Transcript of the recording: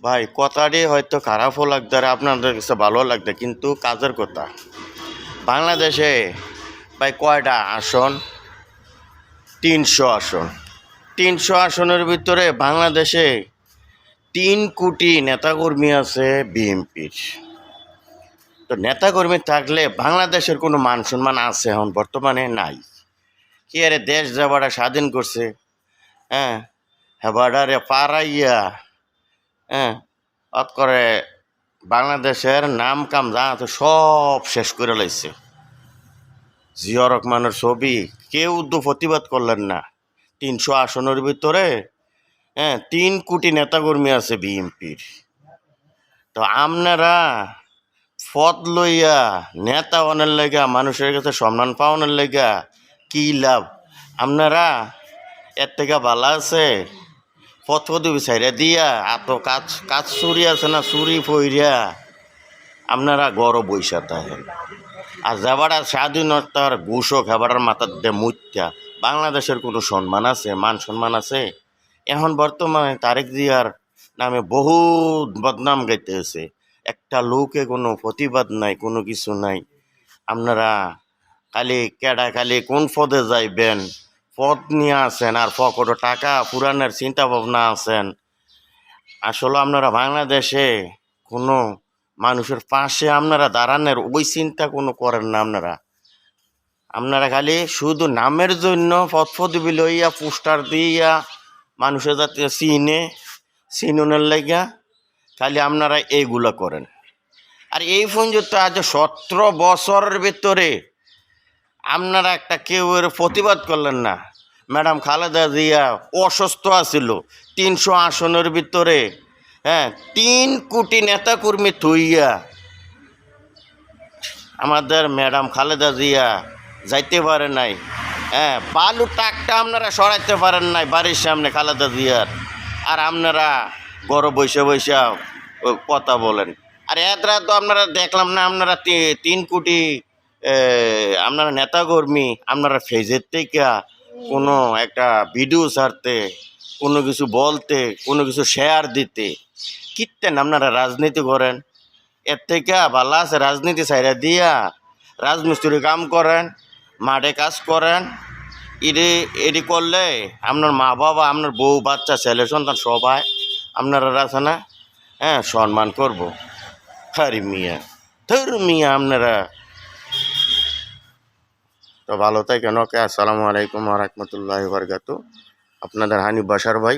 ভাই কথাটি হয়তো খারাপও লাগতে আর আপনাদের কাছে ভালো লাগবে, কিন্তু কাজের কথা। বাংলাদেশে ভাই কয়টা আসন? 300 আসন। 300 আসনের ভিতরে বাংলাদেশে 3 কোটি নেতাকর্মী আছে বিএনপির। তো নেতাকর্মী থাকলে বাংলাদেশের কোনো মান সম্মান আছে? এখন বর্তমানে নাই। কি আরে দেশ যাবাটা স্বাধীন করছে, হ্যাঁ, হেবাডারে পাড়াইয়া, হ্যাঁ, অত করে বাংলাদেশের নাম কাম যা তো সব শেষ করে লাইছে। জিয়া রহমানের ছবি কেউ তো প্রতিবাদ করলেন না। 300 আসনের ভিতরে 3 কোটি নেতাকর্মী আছে বিএনপির। তো আপনারা পদ লইয়া নেতা অনের লেগা, মানুষের কাছে সম্মান পাওয়ানোর লেগা কি লাভ? আপনারা এর থেকে ভালো আছে পথ পদবি ছাইরা দিয়া এত কাজ কাজ চুরি আছে না, চুরি ফইরা আপনারা গড় বৈশা থাকেন। আর যাবারা স্বাধীনতার ঘোষক হেবারার মাথার দে মুত্যা বাংলাদেশের কোনো সম্মান আছে? মান সম্মান আছে? এখন বর্তমানে তারেক জিয়ার নামে বহুত বদনাম গাইতেছে। একটা লোকে কোনো প্রতিবাদ নাই, কোনো কিছু নাই। আপনারা খালি কোন পদে যাইবেন, পদ নিয়ে আছেন আর পকেটে টাকা পুরানের চিন্তা ভাবনা আছেন। আসলে আপনারা বাংলাদেশে কোনো মানুষের পাশে আপনারা দাঁড়ানোর ওই চিন্তা কোনো করেন না। আপনারা খালি শুধু নামের জন্য পদপদবি লইয়া পোস্টার দিয়া মানুষের যাতে চিনুনের লাগিয়া খালি আপনারা এইগুলো করেন। আর এই পর্যন্ত আজ 17 বছরের ভিতরে আপনারা একটা কেউ এর প্রতিবাদ করলেন না। ম্যাডাম খালেদা জিয়া অসুস্থ আছিল, 300 আসনের ভিতরে 3 কোটি নেতাকর্মী থইয়া আমাদের ম্যাডাম খালেদা জিয়া যাইতে পারে নাই। বালু টাকটা আপনারা সরাইতে পারেন নাই বাড়ির সামনে খালেদা জিয়ার, আর আপনারা গড় বৈশা বৈশা কথা বলেন। আর এতরা তো আপনারা দেখলাম না, আপনারা 3 কোটি আপনারা নেতাকর্মী আপনারা ফেজের থেকে কোনো একটা ভিডিও ছাড়তে, কোনো কিছু বলতে, কোনো কিছু শেয়ার দিতে কিতেন আপনারা রাজনীতি করেন। এর থেকে ভালো আছে রাজনীতি ছাইরা দিয়া রাজমিস্ত্রি কাম করেন, মাঠে কাজ করেন। এটি করলে আপনার মা বাবা, আপনার বউ বাচ্চা ছেলে সন্তান সবাই আপনারা আছে না সম্মান করবো। হারি মিয়া মিয়া আপনারা তো ভালো থাকেন। ওকে, আসসালামু আলাইকুম ওয়া রাহমাতুল্লাহি ওয়া বারাকাতুহু। আপনাদের হানিফ বাশার ভাই।